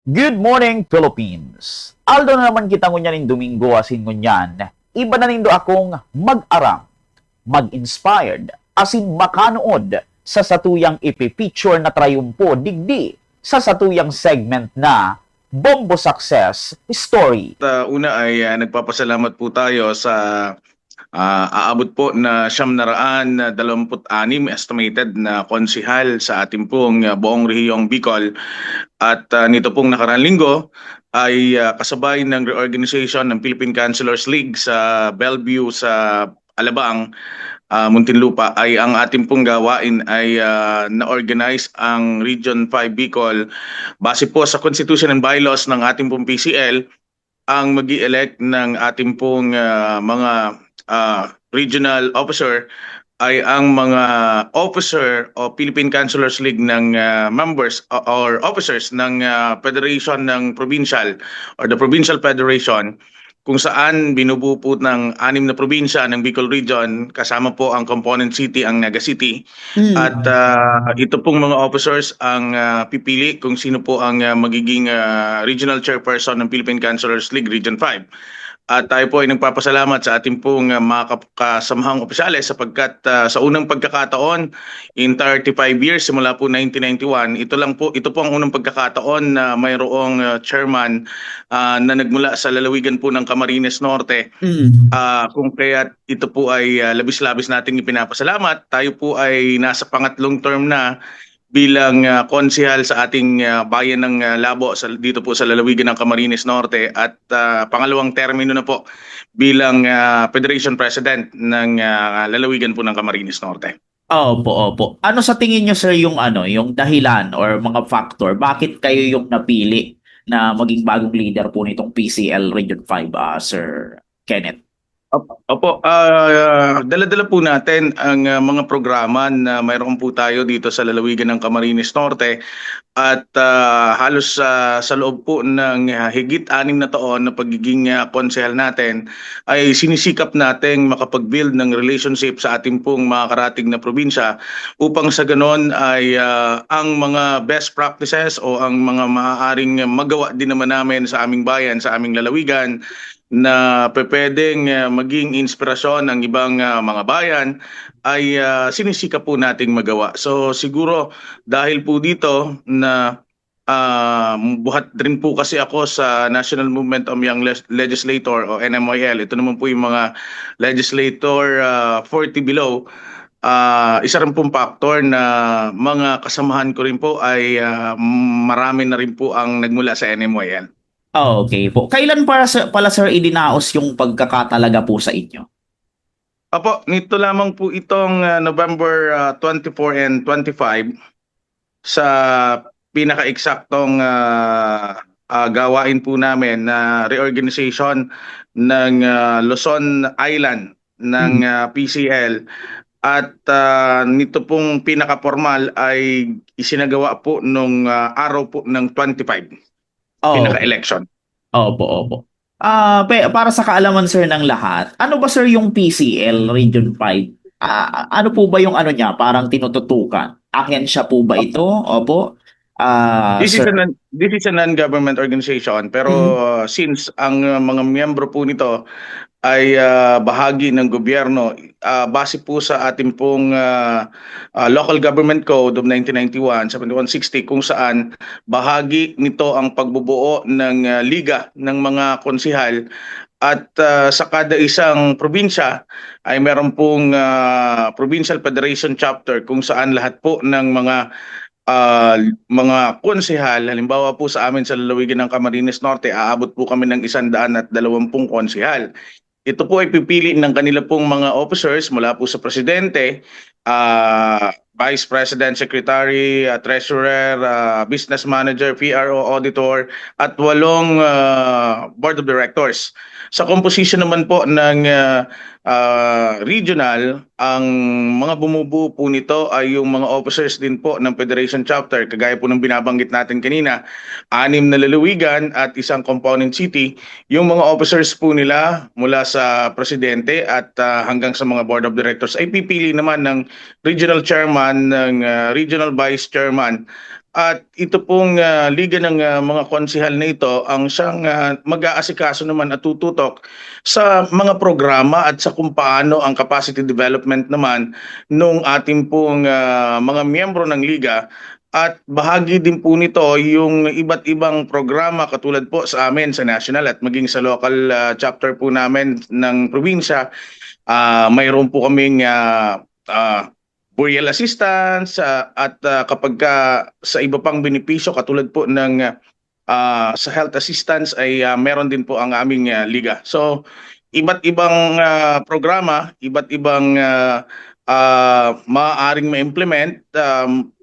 Good morning, Philippines! Aldo na naman kita ngunyan Domingo asin ngunyan. Iba na nindo akong mag-aram, mag-inspired, asin makanood sa satuyang ipipicture na trayumpo digdi sa satuyang segment na Bombo Success Story. Una ay nagpapasalamat po tayo sa aabot po na 926 estimated na konsihal sa ating pong buong rehiyong Bicol. At nito pong nakaraang linggo ay kasabay ng reorganization ng Philippine Councilors League sa Bellevue sa Alabang, Muntinlupa, ay ang ating pong gawain ay na-organize ang Region 5 Bicol base po sa Constitution and Bylaws ng ating pong PCL. Ang mag-i-elect ng ating pong mga regional officer ay ang mga officer o Philippine Councilors League ng members or officers ng Federation ng Provincial or the Provincial Federation, kung saan binubuo po ng 6 na probinsya ng Bicol Region, kasama po ang component city, ang Naga City. At ito pong mga officers ang pipili kung sino po ang magiging regional chairperson ng Philippine Councilors League Region 5. At tayo po ay nagpapasalamat sa ating pong mga kasamahang opisyales sapagkat sa unang pagkakataon in 35 years simula po 1991, ito po ang unang pagkakataon na mayroong chairman na nagmula sa lalawigan po ng Camarines Norte. Kung kaya ito po ay labis-labis nating ipinapasalamat. Tayo po ay nasa pangatlong term na bilang konsehal sa ating bayan ng Labo dito po sa lalawigan ng Camarines Norte, at pangalawang termino na po bilang Federation President ng lalawigan po ng Camarines Norte. Opo. Ano sa tingin nyo, sir, yung dahilan or mga factor, bakit kayo yung napili na maging bagong leader po nitong PCL Region 5, Sir Kenneth? Opo, dala-dala po natin ang mga programa na mayroon po tayo dito sa lalawigan ng Camarines Norte, at halos sa loob po ng higit 6 na taon na pagiging konsehal natin ay sinisikap nating makapag-build ng relationship sa ating pong mga karating na probinsya upang sa ganon ay ang mga best practices o ang mga maaaring magawa din naman namin sa aming bayan, sa aming lalawigan, na pwedeng maging inspirasyon ng ibang mga bayan ay sinisikap po nating magawa. So siguro dahil po dito na buhat rin po kasi ako sa National Movement of Young Legislator o NMYL. Ito naman po yung mga legislator 40 below. Isa rin pong factor na mga kasamahan ko rin po ay marami na rin po ang nagmula sa NMYL. Okay po. Kailan pala, sir, idinaos yung pagkakatalaga po sa inyo? Apo, nito lamang po itong November 24 and 25 sa pinaka-eksaktong gawain po namin na reorganization ng Luzon Island ng PCL. At nito pong pinaka-formal ay isinagawa po nung araw po ng 25. Pinaka-election. Opo. Para sa kaalaman, sir, ng lahat, ano ba, sir, yung PCL Region 5? Ano po ba yung niya? Parang tinututukan. Ahensya po ba ito? Opo. This is a non-government organization, pero since ang mga miyembro po nito ay bahagi ng gobyerno, base po sa ating pong Local Government Code of 1991, 7160, kung saan bahagi nito ang pagbubuo ng liga ng mga konsihal, at sa kada isang probinsya ay meron pong Provincial Federation Chapter kung saan lahat po ng mga konsehal, halimbawa po sa amin sa lalawigan ng Camarines Norte, aabot po kami ng 120 konsehal. Ito po ay pipili ng kanila pong mga officers mula po sa Presidente, Vice President, Secretary, Treasurer, Business Manager, PRO, Auditor, at 8 Board of Directors. Sa composition naman po ng regional, ang mga bumubuo po nito ay yung mga officers din po ng Federation Chapter, kagaya po ng binabanggit natin kanina, 6 na lalawigan at isang component city. Yung mga officers po nila mula sa Presidente at hanggang sa mga Board of Directors ay pipili naman ng Regional Chairman, ng Regional Vice Chairman, At ito pong liga ng mga konsehal na ito ang siyang mag-aasikaso naman at tututok sa mga programa at sa kung paano ang capacity development naman nung ating pong mga miyembro ng liga. At bahagi din po nito yung iba't ibang programa katulad po sa amin sa national at maging sa local chapter po namin ng probinsya. Mayroon po kaming burial assistance at kapag sa iba pang benepisyo katulad po ng sa health assistance ay meron din po ang aming liga. So iba't ibang programa, iba't ibang maaaring ma-implement,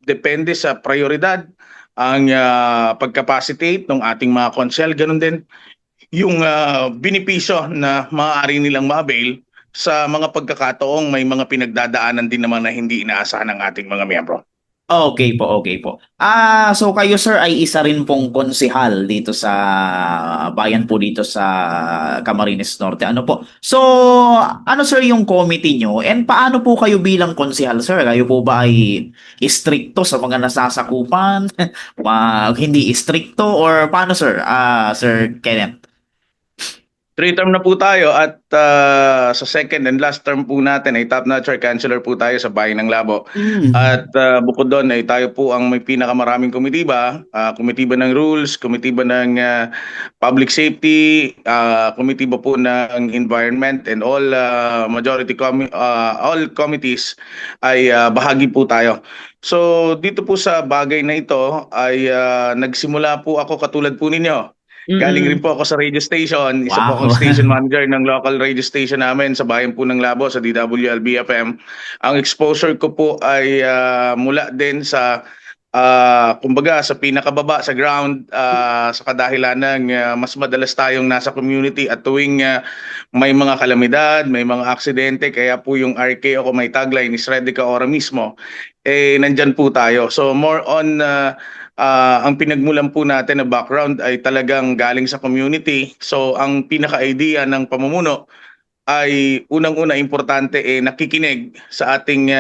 depende sa prioridad ang pag-capacitate ng ating mga konsel. Ganun din yung benepisyo na maaari nilang ma-avail sa mga pagkakataong may mga pinagdadaanan din naman na hindi inaasahan ng ating mga miyembro. Okay po, okay po. So kayo sir ay isa rin pong konsehal dito sa bayan po dito sa Camarines Norte. Ano po? So, ano sir yung committee nyo? And paano po kayo bilang konsehal sir? Kayo po ba ay istrikto sa mga nasasakupan? Hindi istrikto? Or paano sir? Sir Kenneth? 3 term na po tayo at sa second and last term po natin ay top-notch councilor po tayo sa Bayan ng Labo. At bukod doon ay tayo po ang may pinakamaraming komitiba, komitiba ng rules, komitiba ng public safety, komitiba po ng environment and all all committees ay bahagi po tayo. So dito po sa bagay na ito ay nagsimula po ako katulad po ninyo. Galing rin po ako sa radio station. Isa po Wow. akong station manager ng local radio station namin sa bayan po ng Labo sa DWLB-FM. Ang exposure ko po ay mula din sa kumbaga sa pinakababa sa ground sa kadahilan ng mas madalas tayong nasa community at tuwing may mga kalamidad, may mga aksidente, kaya po yung RKO ko may tagline is Ready Ka Ora mismo, nandyan po tayo. So more on ang pinagmulan po natin na background ay talagang galing sa community. So ang pinaka-idea ng pamumuno ay unang-una importante nakikinig sa ating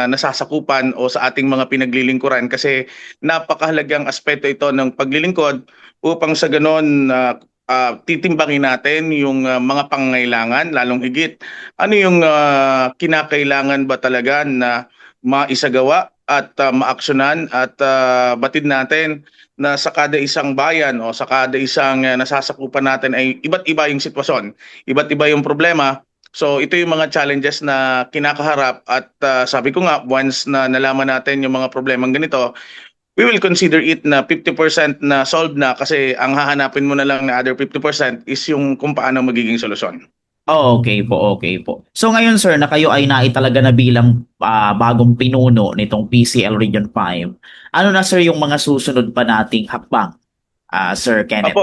nasasakupan o sa ating mga pinaglilingkuran kasi napakahalagang aspeto ito ng paglilingkod upang sa ganon titimbangin natin yung mga pangangailangan, lalong higit ano yung kinakailangan ba talaga na maisagawa at maaksyonan at batid natin na sa kada isang bayan o sa kada isang nasasakupan natin ay iba't iba yung sitwasyon, iba't iba yung problema. So ito yung mga challenges na kinakaharap at sabi ko nga once na nalaman natin yung mga problemang ganito, we will consider it na 50% na solved na kasi ang hahanapin mo na lang na other 50% is yung kung paano magiging solusyon. Okay po, okay po. So ngayon sir, na kayo ay naitalaga na bilang bagong pinuno nitong PCL Region 5, ano na sir yung mga susunod pa nating hakbang, Sir Kenneth?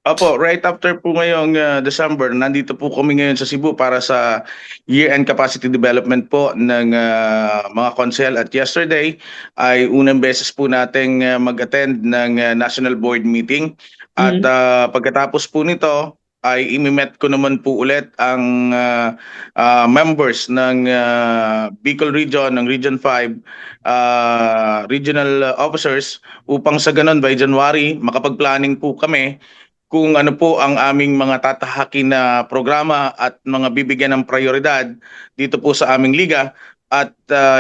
Apo, right after po ngayong December, nandito po kami ngayon sa Cebu para sa year-end capacity development po ng mga konsehal. At yesterday ay unang beses po nating mag-attend ng national board meeting. At pagkatapos po nito, ay imimet ko naman po ulit ang members ng Bicol Region, ng Region 5, regional officers upang sa ganon by January makapag-planning po kami kung ano po ang aming mga tatahakin na programa at mga bibigyan ng prioridad dito po sa aming liga at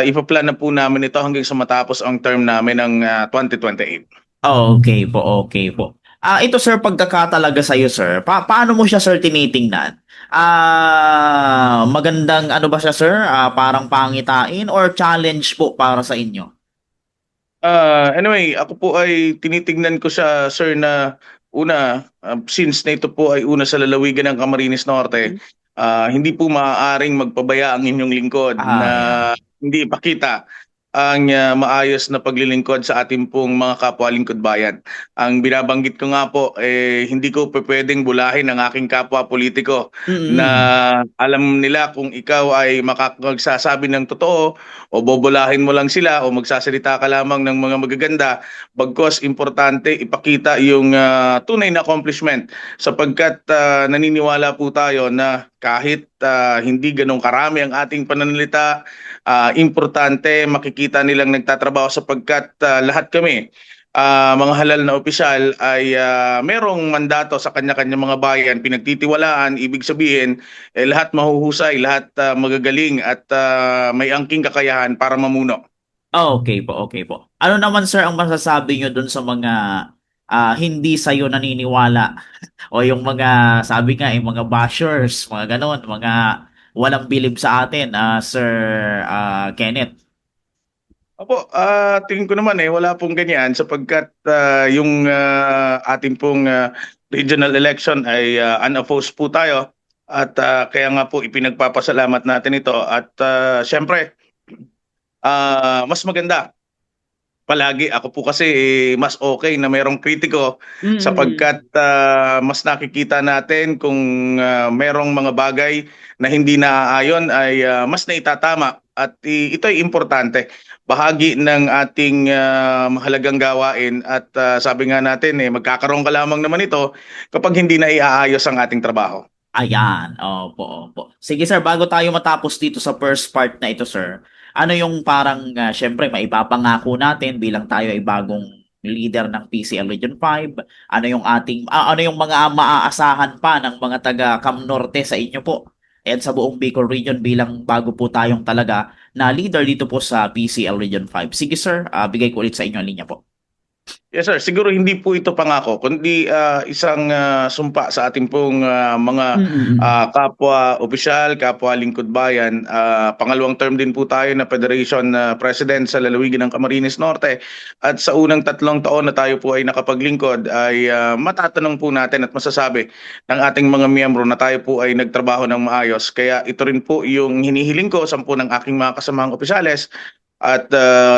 ipaplan na po namin ito hanggang sa matapos ang term namin ng 2028. Okay po, okay po. Ito sir, pagkakatalaga sa iyo sir, paano mo siya sir tinitingnan? Magandang ano ba siya sir? Parang pangitain or challenge po para sa inyo? Anyway, ako po ay tinitingnan ko siya sir na una, since na ito po ay una sa lalawigan ng Camarines Norte, hindi po maaaring magpabaya ang inyong lingkod na hindi ipakita ang maayos na paglilingkod sa ating pong mga kapwa lingkod bayan. Ang binabanggit ko nga po, hindi ko pwedeng bulahin ang aking kapwa politiko na alam nila kung ikaw ay magsasabi ng totoo o bobolahin mo lang sila o magsasalita ka lamang ng mga magaganda, bagkos importante ipakita yung tunay na accomplishment sapagkat naniniwala po tayo na kahit hindi ganong karami ang ating pananalita, importante makikita nilang nagtatrabaho sapagkat lahat kami, mga halal na opisyal ay merong mandato sa kanya-kanya mga bayan, pinagtitiwalaan, ibig sabihin lahat mahuhusay, lahat magagaling at may angking kakayahan para mamuno. Okay po, okay po. Ano naman sir ang masasabi nyo dun sa mga hindi sa'yo naniniwala o yung mga sabi nga yung mga bashers, mga ganon, mga walang bilib sa atin, Sir Kenneth? Opo, tingin ko naman wala pong ganyan sapagkat yung ating pong regional election ay unopposed po tayo at kaya nga po ipinagpapasalamat natin ito at syempre mas maganda palagi ako po kasi mas okay na merong kritiko sapagkat mas nakikita natin kung merong mga bagay na hindi naaayon ay mas naitatama at ito ay importante. Bahagi ng ating mahalagang gawain at sabi nga natin magkakaroon ka lamang naman ito kapag hindi na iaayos ang ating trabaho. Ayan, opo, opo. Sige sir, bago tayo matapos dito sa first part na ito sir, ano yung parang, syempre, maipapangako natin bilang tayo ay bagong leader ng PCL Region 5, ano yung ating, ano yung mga maaasahan pa ng mga taga Cam Norte sa inyo po and sa buong Bicol Region bilang bago po tayong talaga na leader dito po sa PCL Region 5. Sige sir, bigay ko ulit sa inyo ang linya po. Yes sir, siguro hindi po ito pangako kundi isang sumpa sa ating pong mga kapwa opisyal, kapwa lingkod bayan. Pangalawang term din po tayo na Federation President sa lalawigan ng Camarines Norte at sa unang 3 taon na tayo po ay nakapaglingkod ay matatanong po natin at masasabi ng ating mga miyembro na tayo po ay nagtrabaho ng maayos. Kaya ito rin po yung hinihiling ko sa ng aking mga kasamahang opisyales. At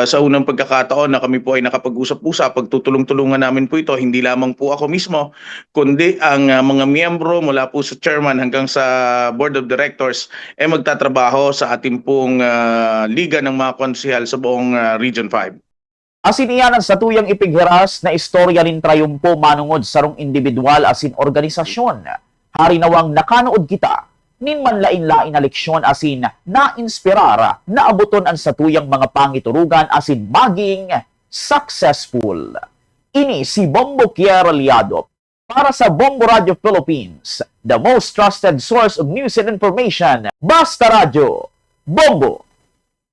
sa unang pagkakataon na kami po ay nakapag-usap-usap, pagtutulong-tulungan namin po ito, hindi lamang po ako mismo, kundi ang mga miyembro mula po sa chairman hanggang sa board of directors ay magtatrabaho sa ating pong liga ng mga konsehal sa buong Region 5. Asin iyanan sa tuyang ipighiras na istorya rin trayumpo manungod sarong individual asin organisasyon. Hari nawang nakanood kita nin manlain-lain na leksyon asin na-inspirar na abuton ang satuyang mga pangiturugan asin maging successful. Ini si Bombo Kier Aliado para sa Bombo Radio Philippines, the most trusted source of news and information. Basta Radio, Bombo!